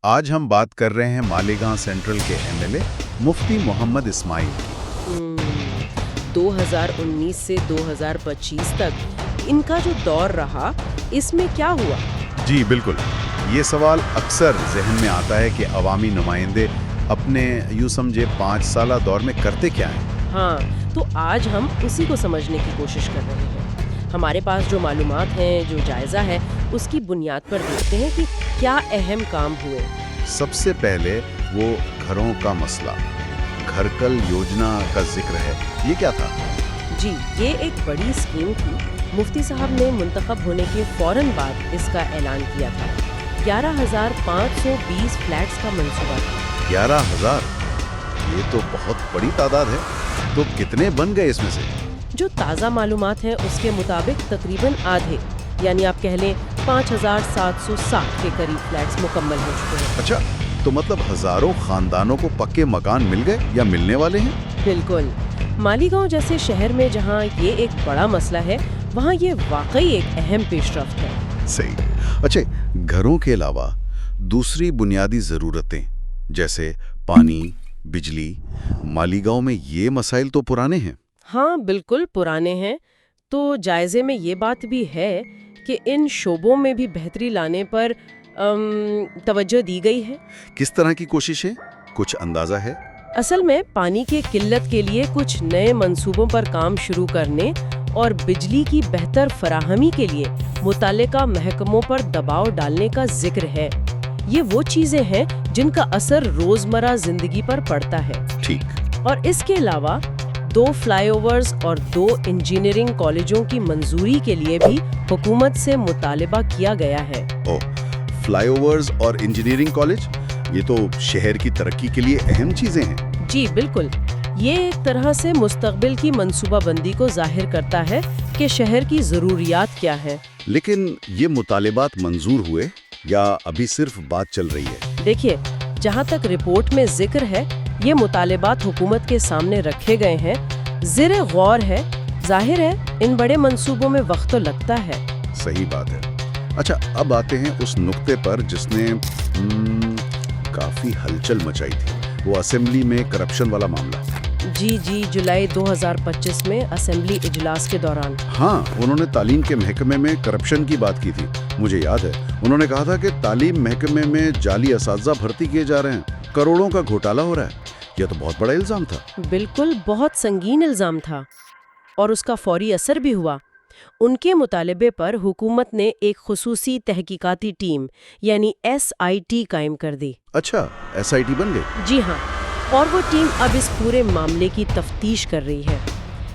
آج ہم بات کر رہے ہیں مالیگاؤں سینٹرل کے ایم ایل اے مفتی محمد اسماعیل کی۔ 2019 سے 2025 تک ان کا جو دور رہا، اس میں کیا ہوا؟ جی بالکل، یہ سوال اکثر ذہن میں آتا ہے کہ عوامی نمائندے اپنے یوں سمجھے 5 سالہ دور میں کرتے کیا ہیں؟ ہاں، تو آج ہم اسی کو سمجھنے کی کوشش کر رہے ہیں۔ ہمارے پاس جو معلومات ہیں، جو جائزہ ہے، اس کی بنیاد پر دیکھتے ہیں کہ کیا اہم کام ہوئے۔ سب سے پہلے وہ گھروں کا مسئلہ، گھر کل یوجنا کا ذکر ہے، یہ کیا تھا؟ جی، یہ ایک بڑی اسکیم تھی۔ مفتی صاحب نے منتخب ہونے کے فوراً بعد اس کا اعلان کیا تھا۔ 11,520 فلیٹس کا منصوبہ تھا۔ 11,000؟ یہ تو بہت بڑی تعداد ہے۔ تو کتنے بن گئے اس میں سے؟ جو تازہ معلومات ہیں اس کے مطابق تقریباً آدھے، یعنی آپ کہہ لیں 5,760 کے قریب فلیٹس مکمل ہو چکے ہیں۔ اچھا، تو مطلب ہزاروں خاندانوں کو پکے مکان مل گئے یا ملنے والے ہیں؟ بالکل، مالیگاؤں جیسے شہر میں جہاں یہ ایک بڑا مسئلہ ہے، وہاں یہ واقعی ایک اہم پیش رفت ہے۔ صحیح۔ اچھا، گھروں کے علاوہ دوسری بنیادی ضرورتیں جیسے پانی، بجلی، مالیگاؤں میں یہ مسائل تو پرانے ہیں۔ ہاں بالکل پرانے ہیں۔ تو جائزے میں یہ بات بھی ہے کہ ان شعبوں میں بھی بہتری لانے پر توجہ دی گئی ہے۔ کس طرح کی کوششیں؟ کچھ اندازہ ہے؟ اصل میں پانی کی قلت کے لیے کچھ نئے منصوبوں پر کام شروع کرنے اور بجلی کی بہتر فراہمی کے لیے متعلقہ محکموں پر دباؤ ڈالنے کا ذکر ہے۔ یہ وہ چیزیں ہیں جن کا اثر روزمرہ زندگی پر پڑتا ہے۔ ٹھیک۔ اور اس کے علاوہ 2 فلائی اوورز اور 2 انجینئرنگ کالجوں کی منظوری کے لیے بھی حکومت سے مطالبہ کیا گیا ہے۔ فلائی اوورز اور انجینئرنگ کالج، یہ تو شہر کی ترقی کے لیے اہم چیزیں ہیں۔ جی بالکل، یہ ایک طرح سے مستقبل کی منصوبہ بندی کو ظاہر کرتا ہے کہ شہر کی ضروریات کیا ہیں۔ لیکن یہ مطالبات منظور ہوئے یا ابھی صرف بات چل رہی ہے؟ دیکھیے، جہاں تک رپورٹ میں ذکر ہے، یہ مطالبات حکومت کے سامنے رکھے گئے ہیں، زیر غور ہے۔ ظاہر ہے ان بڑے منصوبوں میں وقت تو لگتا ہے۔ صحیح بات ہے۔ اچھا، اب آتے ہیں اس نقطے پر جس نے کافی ہلچل مچائی تھی، وہ اسمبلی میں کرپشن والا معاملہ۔ جی، جولائی 2025 میں اسمبلی اجلاس کے دوران۔ ہاں، انہوں نے تعلیم کے محکمے میں کرپشن کی بات کی تھی۔ مجھے یاد ہے انہوں نے کہا تھا کہ تعلیم محکمے میں جعلی اساتذہ بھرتی کیے جا رہے ہیں، کروڑوں کا گھوٹالہ ہو رہا ہے۔ یہ تو بہت بڑا الزام تھا۔ بالکل، بہت سنگین الزام تھا اور اس کا فوری اثر بھی ہوا۔ ان کے مطالبے پر حکومت نے ایک خصوصی تحقیقاتی ٹیم یعنی SIT قائم کر دی۔ اچھا، SIT بن گئی؟ جی ہاں، اور وہ ٹیم اب اس پورے معاملے کی تفتیش کر رہی ہے۔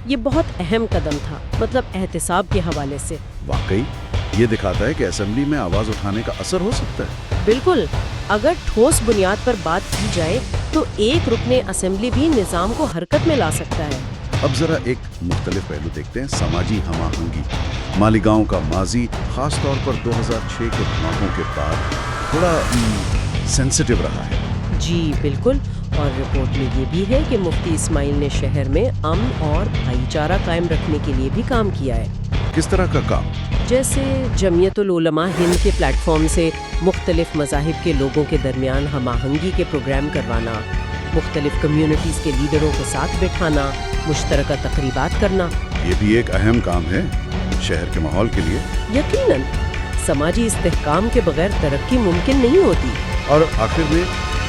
یہ بہت اہم قدم تھا، مطلب احتساب کے حوالے سے۔ واقعی یہ دکھاتا ہے کہ اسمبلی میں آواز اٹھانے کا اثر ہو سکتا ہے۔ بالکل، اگر ٹھوس بنیاد پر بات کی جائے تو ایک رکن اسمبلی بھی نظام کو حرکت میں لا سکتا ہے۔ اب ذرا ایک مختلف پہلو دیکھتے ہیں، سماجی ہم آہنگی۔ مالیگاؤں کا ماضی خاص طور پر 2006 کے دھماکوں کے بعد تھوڑا سینسٹیو رہا ہے۔ جی بالکل، اور رپورٹ میں یہ بھی ہے کہ مفتی اسماعیل نے شہر میں امن اور بھائی چارہ قائم رکھنے کے لیے بھی کام کیا ہے۔ کس طرح کا کام؟ جیسے جمعیت العلماء ہند کے پلیٹ فارم سے مختلف مذاہب کے لوگوں کے درمیان ہم آہنگی کے پروگرام کروانا، مختلف کمیونٹیز کے لیڈروں کے ساتھ بیٹھانا، مشترکہ تقریبات کرنا۔ یہ بھی ایک اہم کام ہے شہر کے ماحول کے لیے۔ یقیناً، سماجی استحکام کے بغیر ترقی ممکن نہیں ہوتی۔ اور آخر میں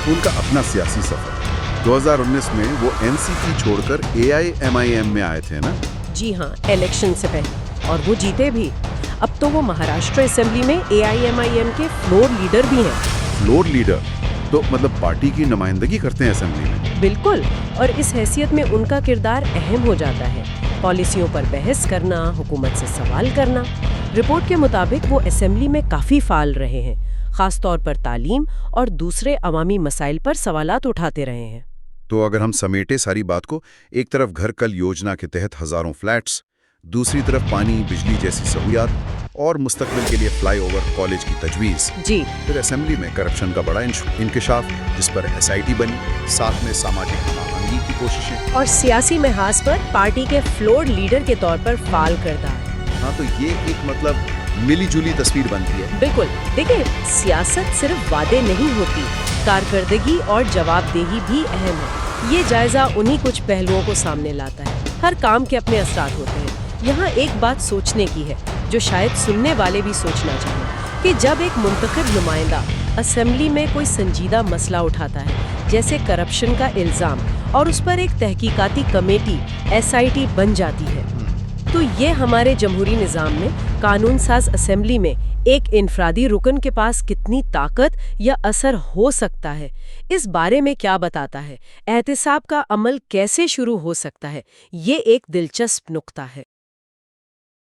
ان کا اپنا سیاسی سفر۔ 2019 میں وہ NCP چھوڑ کر AIMIM میں آئے تھے نا؟ جی ہاں، الیکشن سے پہلے، اور وہ جیتے بھی۔ اب تو وہ مہاراشٹر اسمبلی میں AIMIM کے فلور لیڈر بھی ہیں۔ Floor leader? تو مطلب پارٹی کی نمائندگی کرتے ہیں اسمبلی میں؟ بالکل، اور اس حیثیت میں ان کا کردار اہم ہو جاتا ہے۔ پالیسیوں پر بحث کرنا، حکومت سے سوال کرنا۔ رپورٹ کے مطابق وہ اسمبلی میں کافی فعال رہے ہیں، خاص طور پر تعلیم اور دوسرے عوامی مسائل پر سوالات اٹھاتے رہے ہیں۔ تو اگر ہم سمیٹے ساری بات کو، ایک طرف گھر کل یوجنا کے تحت ہزاروں فلیٹس، دوسری طرف پانی، بجلی جیسی سہولیات، اور مستقبل کے لیے فلائی اوور کالج کی تجویز. جی پھر اسمبلی میں کرپشن کا بڑا انکشاف جس پر SIT بنی، ساتھ میں سماجی ہم آہنگی کی کوششیں. اور سیاسی محاذ پر پارٹی کے فلور لیڈر کے طور پر فعال کردار. ہاں تو یہ ایک ملی جلی تصویر بنتی ہے. بالکل. دیکھیں سیاست صرف وعدے نہیں ہوتی، کارکردگی اور جواب دہی بھی اہم ہے. یہ جائزہ انہی کچھ پہلوؤں کو سامنے لاتا ہے. ہر کام کے اپنے اثرات ہوتے ہیں. یہاں ایک بات سوچنے کی ہے جو شاید سننے والے بھی سوچنا چاہیں کہ جب ایک منتخب نمائندہ اسمبلی میں کوئی سنجیدہ مسئلہ اٹھاتا ہے جیسے کرپشن کا الزام اور اس پر ایک تحقیقاتی کمیٹی SIT بن جاتی ہے تو یہ ہمارے جمہوری نظام میں قانون ساز اسمبلی میں ایک انفرادی رکن کے پاس کتنی طاقت یا اثر ہو سکتا ہے، اس بارے میں کیا بتاتا ہے. احتساب کا عمل کیسے شروع ہو سکتا ہے، یہ ایک دلچسپ نقطہ ہے.